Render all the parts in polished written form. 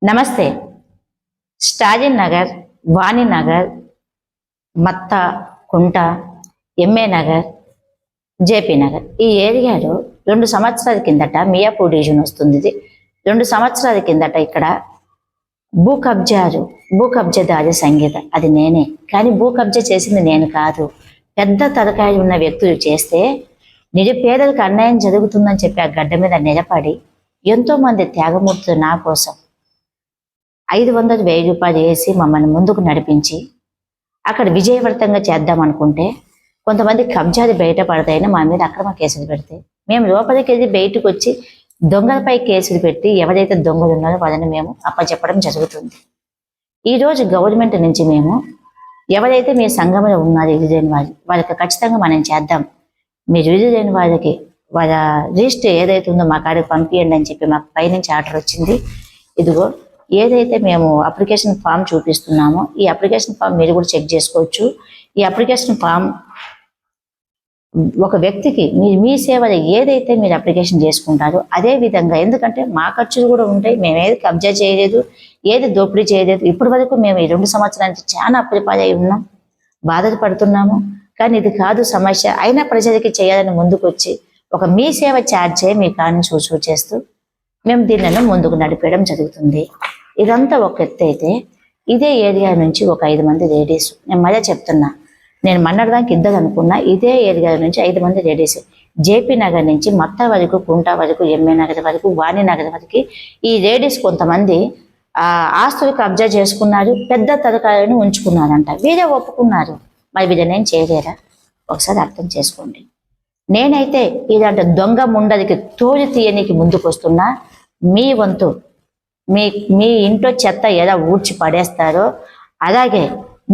నమస్తే. స్టాలిన్ నగర్, వాణి నగర్, మత్త, కుంట, MA Nagar, JP Nagar ఈ ఏరియాలో 2 సంవత్సరాల కిందట మియాపూర్ డివిజన్ వస్తుంది. ఇది 2 సంవత్సరాల కిందట ఇక్కడ భూ కబ్జాదారి సంగీత అది నేనే. కానీ భూ కబ్జా చేసింది నేను కాదు. పెద్ద తలకాయలు ఉన్న వ్యక్తులు చేస్తే నిరుపేదలకు అన్యాయం జరుగుతుందని చెప్పి ఆ గడ్డ మీద నిలబడి ఎంతో మంది త్యాగమూర్తులు నా కోసం 500,000 రూపాయలు వేసి మమ్మల్ని ముందుకు నడిపించి అక్కడ విజయవంతంగా చేద్దాం అనుకుంటే కొంతమంది కబ్జాలు బయటపడతాయని మా మీద అక్రమ కేసులు పెడితే మేము లోపలికి వెళ్ళి బయటకు వచ్చి దొంగలపై కేసులు పెట్టి ఎవరైతే దొంగలు ఉన్నారో వాళ్ళని మేము అప్పచెప్పడం జరుగుతుంది. ఈరోజు గవర్నమెంట్ నుంచి మేము ఎవరైతే మీ సంఘంలో ఉన్నారో ఇల్లు లేని వాళ్ళకి ఖచ్చితంగా మనం చేద్దాం, మీరు ఇల్లు లేని వాళ్ళకి వాళ్ళ రిజిస్టర్ ఏదైతే ఉందో మా కాడికి పంపించండి అని చెప్పి మాకు పైనుంచి ఆర్డర్ వచ్చింది. ఇదిగో ఏదైతే మేము అప్లికేషన్ ఫామ్ చూపిస్తున్నామో ఈ అప్లికేషన్ ఫామ్ మీరు కూడా చెక్ చేసుకోవచ్చు. ఈ అప్లికేషన్ ఫామ్ ఒక వ్యక్తికి మీ సేవలు ఏదైతే మీరు అప్లికేషన్ చేసుకుంటారో అదే విధంగా, ఎందుకంటే మా ఖర్చులు కూడా ఉంటాయి. మేము ఏది కబ్జా చేయలేదు, ఏది దోపిడీ చేయలేదు. ఇప్పటి వరకు మేము ఈ 2 సంవత్సరాల నుంచి చాలా అప్పులపాలై ఉన్నాం, బాధలు పడుతున్నాము. కానీ ఇది కాదు సమస్య. అయినా ప్రజలకి చేయాలని ముందుకు వచ్చి ఒక మీ సేవ ఛార్జే మీ కాని చేస్తూ మేము దీనిని ముందుకు నడిపేయడం జరుగుతుంది. ఇదంతా ఒక ఎత్తు అయితే ఇదే ఏరియా నుంచి ఒక 5 మంది లేడీస్, నేను మళ్ళీ చెప్తున్నా, నేను మొన్నటిదానికి 2 అనుకున్నా, ఇదే ఏరియా నుంచి 5 మంది లేడీస్ జేపీ నగర్ నుంచి మత్త వరకు, కుంట వరకు, ఎంఏ నగర్ వరకు, వాణి నగర్ వరకు ఈ లేడీస్ కొంతమంది ఆస్తులు కబ్జా చేసుకున్నారు, పెద్ద తరకాలను ఉంచుకున్నారంట. వీరే ఒప్పుకున్నారు, మరి వీళ్ళనేం చేయలేరా? ఒకసారి అర్థం చేసుకోండి. నేనైతే ఇలాంటి దొంగ ముండలికి తోలు తీయనికి ముందుకు వస్తున్నా. మీ వంతు మీ ఇంట్లో చెత్త ఎలా ఊడ్చి పడేస్తారో అలాగే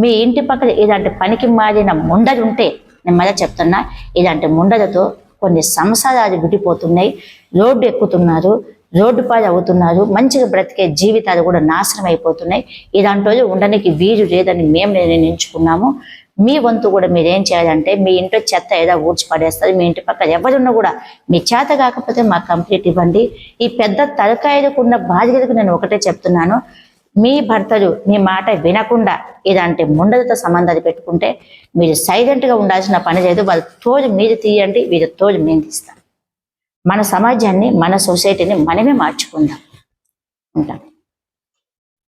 మీ ఇంటి పక్కన ఇలాంటి పనికి మారిన ముండలు ఉంటే, నేను మళ్ళీ చెప్తున్నా, ఇలాంటి ముండలతో కొన్ని సంసారాలు విడిపోతున్నాయి, రోడ్డు ఎక్కుతున్నారు, రోడ్డు పాలు అవుతున్నారు, మంచిగా బ్రతికే జీవితాలు కూడా నాశనం అయిపోతున్నాయి. ఇలాంటి రోజు ఉండడానికి వీలు లేదని మేము నిర్ణయించుకున్నాము. మీ వంతు కూడా మీరేం చేయాలంటే, మీ ఇంట్లో చెత్త ఏదో ఊడ్చి పడేస్తారు, మీ ఇంటి పక్కన ఎవరున్నా కూడా మీ చేత కాకపోతే మాకు కంప్లీట్ ఇవ్వండి. ఈ పెద్ద తలకాయలకున్న బాధ్యతకు నేను ఒకటే చెప్తున్నాను, మీ భర్తలు మీ మాట వినకుండా ఇలాంటి ముండలతో సంబంధాలు పెట్టుకుంటే మీరు సైలెంట్గా ఉండాల్సిన పని లేదు. వాళ్ళ తోలు మీరు తీయండి, వీరి తోలు మేము తీస్తాం. మన సమాజాన్ని, మన సొసైటీని మనమే మార్చుకుందాం. ఉంటాం.